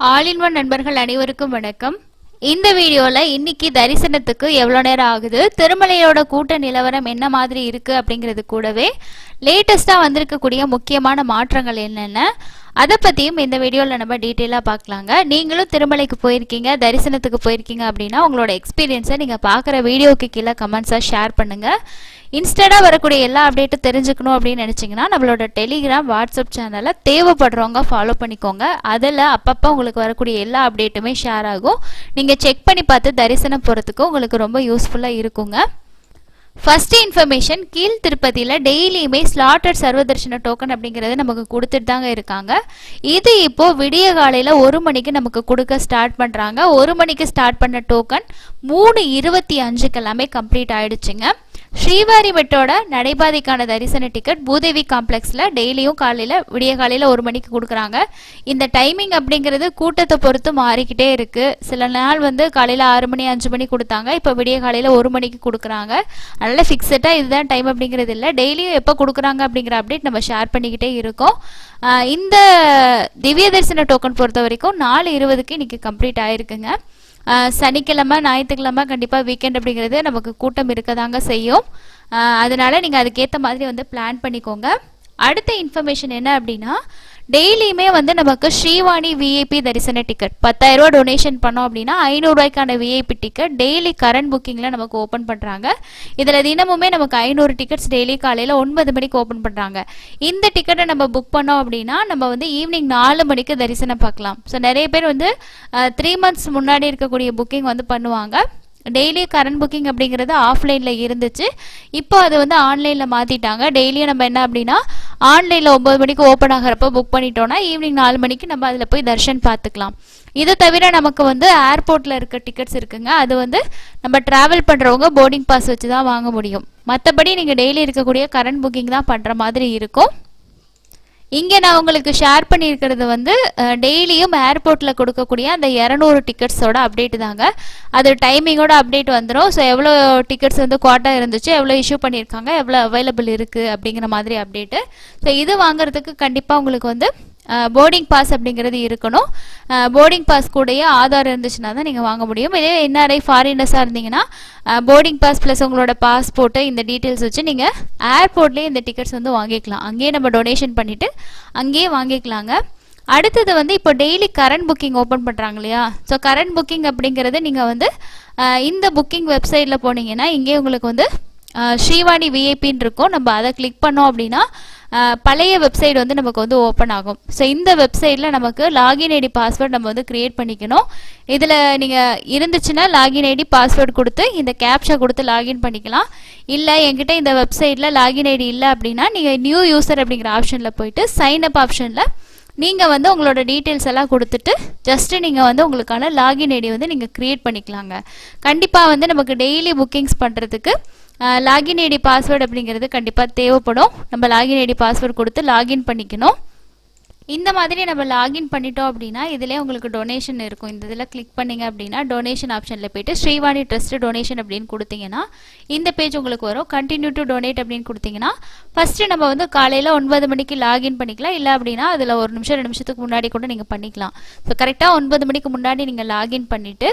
All in one நண்பர்கள் அனைவருக்கும் வணக்கம். இந்த வீடியோல இன்னைக்கு தரிசனத்துக்கு எவ்வளோ நேரம் ஆகுது, திருமலையோட கூட்ட நிலவரம் என்ன மாதிரி இருக்கு அப்படிங்கிறது கூடவே லேட்டஸ்டா வந்திருக்கக்கூடிய முக்கியமான மாற்றங்கள் என்னென்ன அதை பற்றியும் இந்த வீடியோவில் நம்ம டீட்டெயிலாக பார்க்கலாங்க. நீங்களும் திருமலைக்கு போயிருக்கீங்க, தரிசனத்துக்கு போயிருக்கீங்க அப்படின்னா உங்களோட எக்ஸ்பீரியன்ஸை நீங்கள் பார்க்குற வீடியோக்கு கீழே கமெண்ட்ஸாக ஷேர் பண்ணுங்கள். இன்ஸ்டண்ட்டாக வரக்கூடிய எல்லா அப்டேட்டும் தெரிஞ்சுக்கணும் அப்படின்னு நினச்சிங்கன்னா நம்மளோட டெலிகிராம் வாட்ஸ்அப் சேனலை தேவைப்படுறவங்க ஃபாலோ பண்ணிக்கோங்க. அதில் அப்பப்போ உங்களுக்கு வரக்கூடிய எல்லா அப்டேட்டுமே ஷேர் ஆகும். நீங்கள் செக் பண்ணி பார்த்து தரிசனம் போகிறதுக்கு உங்களுக்கு ரொம்ப யூஸ்ஃபுல்லாக இருக்குங்க. ஃபர்ஸ்ட் இன்ஃபர்மேஷன், கீழ் திருப்பதியில் டெய்லியுமே ஸ்லாட்டட் சர்வதர்ஷன டோக்கன் அப்படிங்கிறது நமக்கு கொடுத்துட்டு தாங்க இருக்காங்க. இது இப்போ விடிய காலையில் 1 மணிக்கு நமக்கு கொடுக்க ஸ்டார்ட் பண்ணுறாங்க. 1 மணிக்கு ஸ்டார்ட் பண்ண டோக்கன் 3:25 எல்லாமே கம்ப்ளீட் ஆயிடுச்சுங்க. ஸ்ரீவாரி மெட்டோட நடைபாதைக்கான தரிசன டிக்கெட் பூதேவி காம்ப்ளெக்ஸில் டெய்லியும் விடிய காலையில் 1 மணிக்கு கொடுக்குறாங்க. இந்த டைமிங் அப்படிங்கிறது கூட்டத்தை பொறுத்து மாறிக்கிட்டே இருக்குது. சில நாள் காலையில் 6 மணி 5 மணி கொடுத்தாங்க, இப்போ விடிய காலையில் 1 மணிக்கு கொடுக்குறாங்க. அதனால் ஃபிக்ஸடாக இதுதான் டைம் அப்படிங்கிறது இல்லை, டெய்லியும் எப்போ கொடுக்குறாங்க அப்படிங்கிற அப்டேட் நம்ம ஷேர் பண்ணிக்கிட்டே இருக்கோம். இந்த திவ்ய தரிசன டோக்கன் பொறுத்த வரைக்கும் 4:20க்கு இன்றைக்கி கம்ப்ளீட் ஆகிருக்குங்க. சனிக்கிழமை ஞாயிற்றுக்கிழமை கண்டிப்பாக வீக்கெண்ட் அப்படிங்கிறது நமக்கு கூட்டம் இருக்க தாங்க செய்யும். அதனால் நீங்கள் அதுக்கேற்ற மாதிரி பிளான் பண்ணிக்கோங்க. அடுத்த இன்ஃபர்மேஷன் என்ன அப்படின்னா, டெய்லியுமே நமக்கு ஸ்ரீவாணி விஐபி தரிசன டிக்கெட் 10,000 ரூபா டொனேஷன் பண்ணோம் அப்படின்னா 500 ரூபாய்க்கான விஐபி டிக்கெட் டெய்லி கரண்ட் புக்கிங்கில் நமக்கு ஓப்பன் பண்ணுறாங்க. இதில் தினமுமே நமக்கு 500 டிக்கெட்ஸ் டெய்லி காலையில் 9 மணிக்கு ஓப்பன் பண்ணுறாங்க. இந்த டிக்கெட்டை நம்ம புக் பண்ணோம் அப்படின்னா நம்ம ஈவினிங் 4 மணிக்கு தரிசனம் பார்க்கலாம். ஸோ நிறைய பேர் 3 months முன்னாடி இருக்கக்கூடிய புக்கிங் பண்ணுவாங்க. டெய்லி கரண்ட் புக்கிங் அப்படிங்கிறது ஆஃப்லைனில் இருந்துச்சு, இப்போ அது ஆன்லைனில் மாற்றிட்டாங்க. டெய்லியும் நம்ம என்ன அப்படின்னா ஆன்லைனில் 9 மணிக்கு ஓப்பன் ஆகிறப்போ புக் பண்ணிட்டோன்னா ஈவினிங் 4 மணிக்கு நம்ம அதில் போய் தர்ஷன் பார்த்துக்கலாம். இதை தவிர நமக்கு ஏர்போர்ட்டில் இருக்க டிக்கெட்ஸ் இருக்குங்க. அது நம்ம ட்ராவல் பண்ணுறவங்க போர்டிங் பாஸ் வச்சு தான் வாங்க முடியும். மற்றபடி நீங்கள் டெய்லி இருக்கக்கூடிய கரண்ட் புக்கிங் தான் பண்ணுற மாதிரி இருக்கும். இங்கே நான் உங்களுக்கு ஷேர் பண்ணியிருக்கிறது டெய்லியும் ஏர்போர்ட்டில் கொடுக்கக்கூடிய அந்த 200 டிக்கெட்ஸோட அப்டேட் தாங்க. அது டைமிங்கோட அப்டேட் வந்துடும். ஸோ எவ்வளோ டிக்கெட்ஸ் குவாட்டா இருந்துச்சு, எவ்வளோ இஷ்யூ பண்ணியிருக்காங்க, எவ்வளோ அவைலபிள் இருக்குது அப்படிங்கிற மாதிரி அப்டேட்டு. ஸோ இது வாங்குறதுக்கு கண்டிப்பாக உங்களுக்கு போர்டிங் பாஸ் அப்படிங்கிறது இருக்கணும். போர்டிங் பாஸ் கூடயே ஆதார் இருந்துச்சுன்னா தான் நீங்கள் வாங்க முடியும். இதே என்ஆர்ஐ ஃபாரினர்ஸாக இருந்தீங்கன்னா போர்டிங் பாஸ் ப்ளஸ் உங்களோட பாஸ்போர்ட்டு இந்த டீட்டெயில்ஸ் வச்சு நீங்கள் ஏர்போர்ட்லேயே இந்த டிக்கெட்ஸ் வாங்கிக்கலாம். அங்கேயே நம்ம டொனேஷன் பண்ணிவிட்டு அங்கேயே வாங்கிக்கலாங்க. அடுத்தது இப்போ டெய்லி கரண்ட் புக்கிங் ஓப்பன் பண்ணுறாங்க இல்லையா. ஸோ கரண்ட் புக்கிங் அப்படிங்கிறது நீங்கள் இந்த புக்கிங் வெப்சைட்டில் போனீங்கன்னா இங்கே உங்களுக்கு ஸ்ரீவாணி விஐபின்னு இருக்கும். நம்ம அதை கிளிக் பண்ணோம் அப்படின்னா பழைய வெப்சைட் நமக்கு ஓப்பன் ஆகும். ஸோ இந்த வெப்சைட்டில் நமக்கு லாகின் ஐடி பாஸ்வேர்ட் நம்ம கிரியேட் பண்ணிக்கணும். இதில் நீங்கள் இருந்துச்சுன்னா லாகின் ஐடி பாஸ்வேர்டு கொடுத்து இந்த கேப்ஷா கொடுத்து லாகின் பண்ணிக்கலாம். இல்லை என்கிட்ட இந்த வெப்சைட்டில் லாகின் ஐடி இல்லை அப்படின்னா நீங்கள் நியூ யூசர் அப்படிங்கிற ஆப்ஷனில் போயிட்டு சைன் அப் ஆப்ஷனில் நீங்கள் உங்களோட டீட்டெயில்ஸ் எல்லாம் கொடுத்துட்டு ஜஸ்ட்டு நீங்கள் உங்களுக்கான லாகின் ஐடி நீங்கள் க்ரியேட் பண்ணிக்கலாங்க. கண்டிப்பாக நமக்கு டெய்லி புக்கிங்ஸ் பண்ணுறதுக்கு லாகின் ஐடி பாஸ்வேர்டு அப்படிங்கிறது கண்டிப்பாக தேவைப்படும். நம்ம லாகின் ஐடி பாஸ்வேர்டு கொடுத்து லாகின் பண்ணிக்கணும். இந்த மாதிரி நம்ம லாகின் பண்ணிட்டோம் அப்படின்னா இதிலே உங்களுக்கு டொனேஷன் இருக்கும். இந்த இதில் கிளிக் பண்ணிங்க அப்படின்னா டொனேஷன் ஆப்ஷனில் போய்ட்டு ஸ்ரீவாணி ட்ரஸ்ட் டொனேஷன் அப்படின்னு கொடுத்தீங்கன்னா இந்த பேஜ் உங்களுக்கு வரும். கண்டினியூ டு டொனேட் அப்படின்னு கொடுத்தீங்கன்னா ஃபஸ்ட்டு நம்ம காலையில் 9 மணிக்கு லாகின் பண்ணிக்கலாம். இல்லை அப்படின்னா அதில் 1 நிமிஷம் 2 நிமிஷத்துக்கு முன்னாடி கூட நீங்கள் பண்ணிக்கலாம். ஸோ கரெக்டாக 9 மணிக்கு முன்னாடி நீங்கள் லாகின் பண்ணிவிட்டு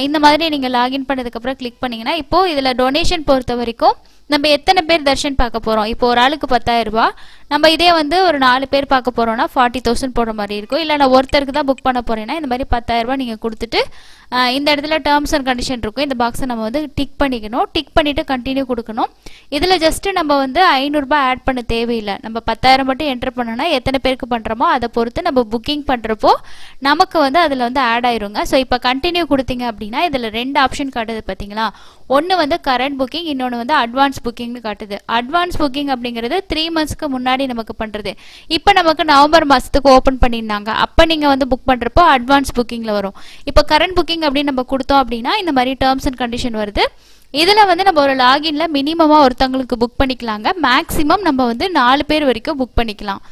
இந்த மாதிரி நீங்கள் லாகின் பண்ணதுக்கப்புறம் கிளிக் பண்ணிங்கன்னா இப்போது இதில் டொனேஷன் பொறுத்த வரைக்கும் நம்ம எத்தனை பேர் தர்ஷன் பார்க்க போகிறோம். இப்போ ஒரு ஆளுக்கு 10,000 ரூபா, நம்ம இதே ஒரு 4 பேர் பார்க்க போகிறோன்னா 40,000 போடுற மாதிரி இருக்கும். இல்லை நான் ஒருத்தருக்கு தான் புக் பண்ண போகிறேன்னா இந்த மாதிரி 10,000 ரூபா நீங்கள் கொடுத்துட்டு இந்த இடத்துல டேர்ம்ஸ் அண்ட் கண்டிஷன் இருக்கும். இந்த பாக்ஸை நம்ம டிக் பண்ணிக்கணும். டிக் பண்ணிவிட்டு கண்டினியூ கொடுக்கணும். இதில் ஜஸ்ட்டு நம்ம 500 ரூபாய் ஆட் பண்ண தேவையில்லை. நம்ம 10,000 மட்டும் என்டர் பண்ணோன்னா எத்தனை பேருக்கு பண்ணுறோமோ அதை பொறுத்து நம்ம புக்கிங் பண்ணுறப்போ நமக்கு அதில் ஆட் ஆயிருங்க. ஸோ இப்போ கண்டினியூ கொடுத்தீங்க அப்படின்னா இதில் 2 ஆப்ஷன் காட்டுது பார்த்தீங்களா. ஒன்று கரண்ட் புக்கிங், இன்னொன்று அட்வான்ஸ் புக்கிங்னு காட்டுது. அட்வான்ஸ் புக்கிங் அப்படிங்கிறது 3 monthsக்கு முன்னாடி நமக்கு பண்ணுறது. இப்போ நமக்கு நவம்பர் மாதத்துக்கு ஓப்பன் பண்ணியிருந்தாங்க, அப்போ நீங்கள் புக் பண்ணுறப்போ அட்வான்ஸ் புக்கிங்கில் வரும். இப்போ கரண்ட் புக்கிங் அப்படின்னு நம்ம கொடுத்தோம் அப்படின்னா இந்த மாதிரி டேர்ம்ஸ் அண்ட் கண்டிஷன் வருது. இதில் நம்ம ஒரு லாகின்ல மினிமமாக ஒருத்தவங்களுக்கு புக் பண்ணிக்கலாங்க. மேக்ஸிமம் நம்ம 4 பேர் வரைக்கும் புக் பண்ணிக்கலாம்.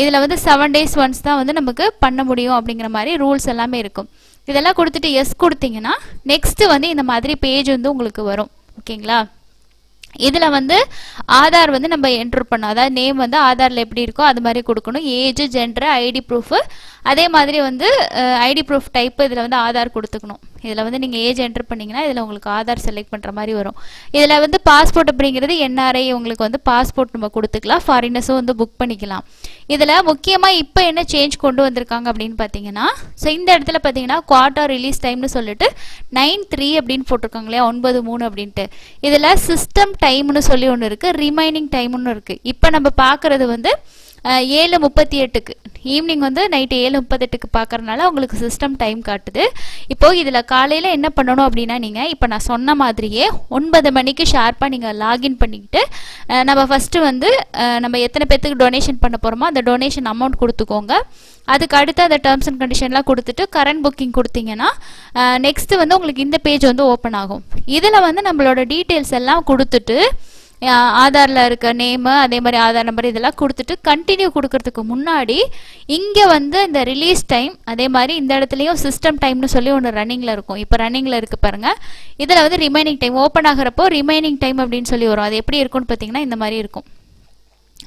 இதில் 7 days ஒன்ஸ் தான் நமக்கு பண்ண முடியும் அப்படிங்கிற மாதிரி ரூல்ஸ் எல்லாமே இருக்கும். இதெல்லாம் கொடுத்துட்டு எஸ் கொடுத்தீங்கன்னா நெக்ஸ்ட்டு இந்த மாதிரி பேஜ் உங்களுக்கு வரும். ஓகேங்களா. இதில் வந்து ஆதார் வந்து நம்ம என்ட்ரு பண்ணோம், அதாவது நேம் வந்து ஆதாரில் எப்படி இருக்கோ அது மாதிரி கொடுக்கணும். ஏஜ், ஜெண்டர், ஐடி ப்ரூஃபு, அதே மாதிரி வந்து ஐடி ப்ரூஃப் டைப்பு இதில் வந்து ஆதார் கொடுத்துக்கணும். இதில் வந்து நீங்கள் ஏஜ் என்ட்ரு பண்ணிங்கன்னா இதில் உங்களுக்கு ஆதார் செலக்ட் பண்ணுற மாதிரி வரும். இதில் வந்து பாஸ்போர்ட் அப்படிங்கிறது என்ஆர்ஐ உங்களுக்கு வந்து பாஸ்போர்ட் நம்ம கொடுத்துக்கலாம், ஃபாரினர்ஸும் வந்து புக் பண்ணிக்கலாம். இதில் முக்கியமாக இப்போ என்ன சேஞ்ச் கொண்டு வந்திருக்காங்க அப்படின்னு பார்த்தீங்கன்னா, ஸோ இந்த இடத்துல பார்த்தீங்கன்னா குவார்ட்டர் ரிலீஸ் டைம்னு சொல்லிட்டு 9/3 அப்படின்னு போட்டிருக்காங்க இல்லையா, 9/3 அப்படின்ட்டு. இதில் சிஸ்டம் டைம்னு சொல்லி ஒன்று இருக்குது, ரிமைனிங் டைம்னு இருக்குது. இப்போ நம்ம பார்க்குறது வந்து 7:38க்கு ஈவினிங் வந்து நைட்டு 7:38க்கு பார்க்குறதுனால உங்களுக்கு சிஸ்டம் டைம் காட்டுது. இப்போது இதில் காலையில் என்ன பண்ணணும் அப்படின்னா, நீங்கள் இப்போ நான் சொன்ன மாதிரியே 9 மணிக்கு ஷார்ப்பாக நீங்கள் லாகின் பண்ணிக்கிட்டு நம்ம ஃபஸ்ட்டு வந்து நம்ம எத்தனை பேர்த்துக்கு டொனேஷன் பண்ண போகிறோமோ அந்த டொனேஷன் அமௌண்ட் கொடுத்துக்கோங்க. அதுக்கு அடுத்து அந்த டேர்ம்ஸ் அண்ட் கண்டிஷன்லாம் கொடுத்துட்டு கரண்ட் புக்கிங் கொடுத்தீங்கன்னா நெக்ஸ்ட்டு வந்து உங்களுக்கு இந்த பேஜ் வந்து ஓப்பன் ஆகும். இதில் வந்து நம்மளோட டீட்டெயில்ஸ் எல்லாம் கொடுத்துட்டு ஆதாரில் இருக்க நேமு, அதே மாதிரி ஆதார் நம்பர் இதெல்லாம் கொடுத்துட்டு கண்டினியூ கொடுக்கறதுக்கு முன்னாடி இங்கே வந்து இந்த ரிலீஸ் டைம், அதே மாதிரி இந்த இடத்துலையும் சிஸ்டம் டைம்னு சொல்லி ஒன்று ரன்னிங்கில் இருக்கும். இப்போ ரன்னிங்கில் இருக்குது பாருங்கள். இதில் வந்து ரிமைனிங் டைம் ஓப்பன் ஆகிறப்போ ரிமைனிங் டைம் அப்படின்னு சொல்லி வரும். அது எப்படி இருக்கும்னு பார்த்தீங்கன்னா இந்த மாதிரி இருக்கும்.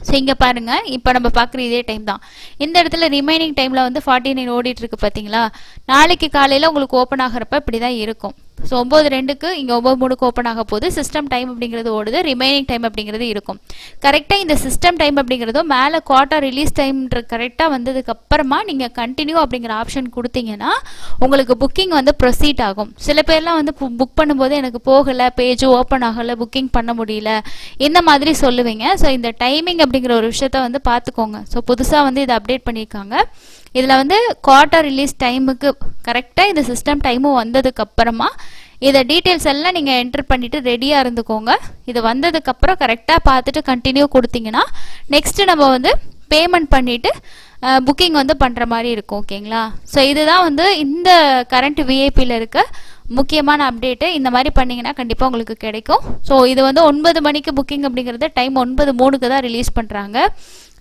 ஸோ இங்கே பாருங்கள், இப்போ நம்ம பார்க்குற இதே டைம் தான். இந்த இடத்துல ரிமைனிங் டைமில் வந்து 49 ஓடிட்டு இருக்கு பார்த்தீங்களா. நாளைக்கு காலையில் உங்களுக்கு ஓப்பன் ஆகிறப்ப இப்படி தான் இருக்கும். ஸோ 9:02க்கு இங்கே 9:03க்கு ஓப்பன் ஆக போகுது. சிஸ்டம் டைம் அப்படிங்கிறது ஓடுது, ரிமைனிங் டைம் அப்படிங்கிறது இருக்கும். கரெக்டாக இந்த சிஸ்டம் டைம் அப்படிங்கிறதும் மேலே குவார்ட்டர் ரிலீஸ் டைம்ன்ற கரெக்டாக வந்ததுக்கப்புறமா நீங்கள் கண்டினியூ அப்படிங்கிற ஆப்ஷன் கொடுத்தீங்கன்னா உங்களுக்கு புக்கிங் வந்து ப்ரொசீட் ஆகும். சில பேர்லாம் வந்து புக் பண்ணும்போது எனக்கு போகலை, பேஜ் ஓப்பன் ஆகலை, புக்கிங் பண்ண முடியல, இந்த மாதிரி சொல்லுவீங்க. ஸோ இந்த டைமிங் அப்படிங்கிற ஒரு விஷயத்த வந்து பார்த்துக்கோங்க. ஸோ புதுசாக வந்து இதை அப்டேட் பண்ணியிருக்காங்க. இதில் வந்து குவார்ட்டர் ரிலீஸ் டைமுக்கு கரெக்டாக இந்த சிஸ்டம் டைமும் வந்ததுக்கப்புறமா இதை டீட்டெயில்ஸ் எல்லாம் நீங்கள் என்ட்ரு பண்ணிவிட்டு ரெடியாக இருந்துக்கோங்க. இது வந்ததுக்கப்புறம் கரெக்டாக பார்த்துட்டு கண்டினியூ கொடுத்தீங்கன்னா நெக்ஸ்ட்டு நம்ம வந்து பேமெண்ட் பண்ணிவிட்டு புக்கிங் வந்து பண்ணுற மாதிரி இருக்கும். ஓகேங்களா. ஸோ இதுதான் வந்து இந்த கரண்ட் விஐபியில் இருக்க முக்கியமான அப்டேட்டு. இந்த மாதிரி பண்ணிங்கன்னா கண்டிப்பாக உங்களுக்கு கிடைக்கும். ஸோ இது வந்து 9 மணிக்கு புக்கிங் அப்படிங்கிறது டைம் 9:03க்கு தான் ரிலீஸ் பண்ணுறாங்க.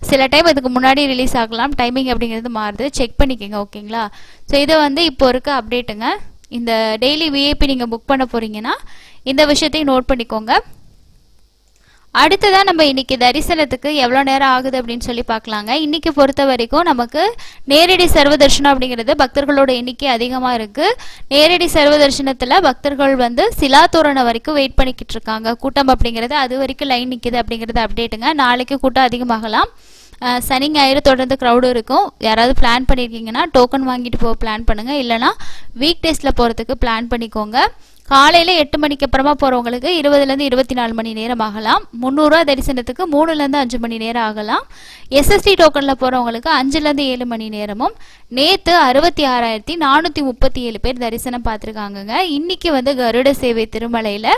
சில டைம் இதுக்கு முன்னாடி ரிலீஸ் ஆகலாம், டைமிங் அப்படிங்கிறது மாறுது, செக் பண்ணிக்கோங்க. ஓகேங்களா. ஸோ இதை வந்து இப்போ இருக்க அப்டேட்டுங்க. இந்த டெய்லி விஐபி நீங்கள் புக் பண்ண போகிறீங்கன்னா இந்த விஷயத்தையும் நோட் பண்ணிக்கோங்க. அடுத்ததான் நம்ம இன்னைக்கு தரிசனத்துக்கு எவ்வளோ நேரம் ஆகுது அப்படின்னு சொல்லி பார்க்கலாங்க. இன்னைக்கு பொறுத்த வரைக்கும் நமக்கு நேரடி சர்வ தரிசனம் அப்படிங்கிறது பக்தர்களோட எண்ணிக்கை அதிகமாக இருக்குது. நேரடி சர்வ தரிசனத்தில் பக்தர்கள் வந்து சிலா தோரணம் வரைக்கும் வெயிட் பண்ணிக்கிட்டு இருக்காங்க. கூட்டம் அப்படிங்கிறது அது வரைக்கும் லைன் நிற்கிது அப்படிங்கிறது அப்டேட்டுங்க. நாளைக்கு கூட்டம் அதிகமாகலாம். சனி ஞாயிறு தொடர்ந்து க்ரௌடு இருக்கும். யாராவது பிளான் பண்ணியிருக்கீங்கன்னா டோக்கன் வாங்கிட்டு போக பிளான் பண்ணுங்கள், இல்லைனா வீக் டேஸில் போகிறதுக்கு பிளான் பண்ணிக்கோங்க. காலையில் 8 மணிக்கு அப்புறமா போகிறவங்களுக்கு 20லேருந்து 24 மணி நேரம் ஆகலாம். 300 ரூபா தரிசனத்துக்கு 3லேருந்து 5 மணி நேரம் ஆகலாம். எஸ்எஸ்டி டோக்கனில் போகிறவங்களுக்கு 5லேருந்து 7 மணி நேரமும். நேற்று 66,437 பேர் தரிசனம் பார்த்துருக்காங்கங்க. இன்றைக்கி வந்து கருட சேவை திருமலையில்.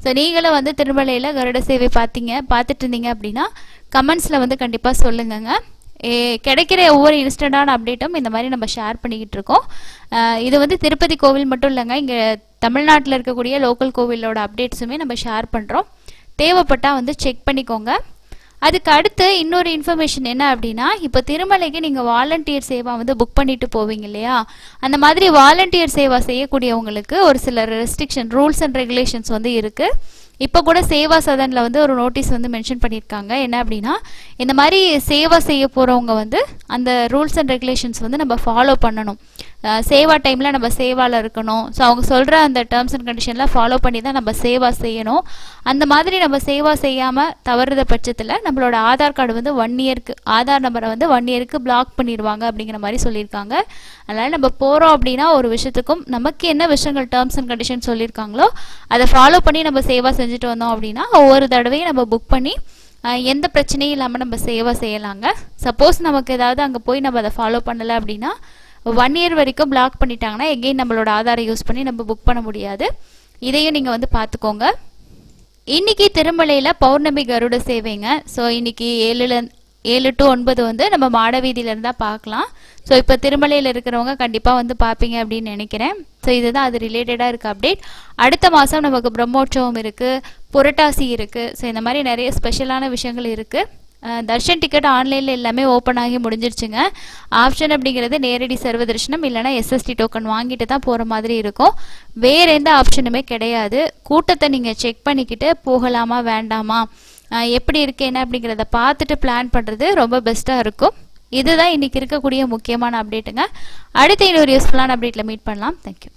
ஸோ நீங்களும் வந்து திருமலையில் கருட சேவை பார்த்துட்டு இருந்தீங்க அப்படின்னா கமெண்ட்ஸில் வந்து கண்டிப்பாக சொல்லுங்கங்க. கிடைக்கிற ஒவ்வொரு இன்ஸ்டண்ட்டான அப்டேட்டும் இந்த மாதிரி நம்ம ஷேர் பண்ணிக்கிட்டு இருக்கோம். இது வந்து திருப்பதி கோவில் மட்டும் இல்லைங்க, இங்கே தமிழ்நாட்டில் இருக்கக்கூடிய லோக்கல் கோவிலோட அப்டேட்ஸுமே நம்ம ஷேர் பண்ணுறோம். தேவைப்பட்டால் வந்து செக் பண்ணிக்கோங்க. அதுக்கு அடுத்து இன்னொரு இன்ஃபர்மேஷன் என்ன அப்படின்னா, இப்போ திருமலைக்கு நீங்கள் வாலண்டியர் சேவா வந்து புக் பண்ணிட்டு போவீங்க இல்லையா, அந்த மாதிரி வாலண்டியர் சேவா செய்யக்கூடியவங்களுக்கு ஒரு சில ரெஸ்ட்ரிக்ஷன், ரூல்ஸ் அண்ட் ரெகுலேஷன்ஸ் வந்து இருக்குது. இப்போ கூட சேவா சதனில் வந்து ஒரு நோட்டீஸ் வந்து மென்ஷன் பண்ணியிருக்காங்க. என்ன அப்படின்னா, இந்த மாதிரி சேவா செய்ய போகிறவங்க வந்து அந்த ரூல்ஸ் அண்ட் ரெகுலேஷன்ஸ் வந்து நம்ம ஃபாலோ பண்ணணும். சேவா டைமில் நம்ம சேவாவில் இருக்கணும். ஸோ அவங்க சொல்கிற அந்த டேர்ம்ஸ் அண்ட் கண்டிஷன்லாம் ஃபாலோ பண்ணி தான் நம்ம சேவா செய்யணும். அந்த மாதிரி நம்ம சேவா செய்யாமல் தவறுத பட்சத்தில் நம்மளோட ஆதார் கார்டு வந்து 1 இயருக்கு, ஆதார் நம்பரை வந்து 1 இயருக்கு பிளாக் பண்ணிடுவாங்க அப்படிங்கிற மாதிரி சொல்லியிருக்காங்க. அதனால் நம்ம போகிறோம் அப்படின்னா ஒரு விஷயத்துக்கும் நமக்கு என்ன விஷயங்கள் டேர்ம்ஸ் அண்ட் கண்டிஷன் சொல்லியிருக்காங்களோ அதை ஃபாலோ பண்ணி நம்ம சேவா செஞ்சுட்டு வந்தோம் அப்படின்னா ஒவ்வொரு தடவையும் நம்ம புக் பண்ணி எந்த பிரச்சனையும் இல்லாமல் நம்ம சேவா செய்யலாங்க. சப்போஸ் நமக்கு ஏதாவது அங்கே போய் நம்ம அதை ஃபாலோ பண்ணலை அப்படின்னா 1 இயர் வரைக்கும் பிளாக் பண்ணிட்டாங்கன்னா எகெயின் நம்மளோட ஆதாரை யூஸ் பண்ணி நம்ம புக் பண்ண முடியாது. இதையும் நீங்கள் வந்து பார்த்துக்கோங்க. இன்றைக்கி திருமலையில் பௌர்ணமி கருட சேவைங்க. ஸோ இன்றைக்கி 7 to 9 வந்து நம்ம மாட வீதியிலேருந்து தான் பார்க்கலாம். ஸோ இப்போ திருமலையில் இருக்கிறவங்க கண்டிப்பாக வந்து பார்ப்பீங்க அப்படின்னு நினைக்கிறேன். ஸோ இதுதான் அது ரிலேட்டடாக இருக்க அப்டேட். அடுத்த மாதம் நமக்கு பிரம்மோற்சவம் இருக்குது, புரட்டாசி இருக்குது. ஸோ இந்த மாதிரி நிறைய ஸ்பெஷலான விஷயங்கள் இருக்குது. தர்ஷன் டிக்கெட் ஆன்லைனில் எல்லாமே ஓப்பன் ஆகி முடிஞ்சிருச்சுங்க. ஆப்ஷன் அப்படிங்கிறது நேரடி சர்வ தரிசனம் இல்லைனா எஸ்எஸ்டி டோக்கன் வாங்கிட்டு தான் போகிற மாதிரி இருக்கும். வேறு எந்த ஆப்ஷனுமே கிடையாது. கூட்டத்தை நீங்கள் செக் பண்ணிக்கிட்டு போகலாமா வேண்டாமா, எப்படி இருக்கு என்ன அப்படிங்கிறத பார்த்துட்டு பிளான் பண்ணுறது ரொம்ப பெஸ்ட்டாக இருக்கும். இதுதான் இன்றைக்கி இருக்கக்கூடிய முக்கியமான அப்டேட்டுங்க. அடுத்த இன்னொரு யூஸ்ஃபுல்லான அப்டேட்டில் மீட் பண்ணலாம். தேங்க்யூ.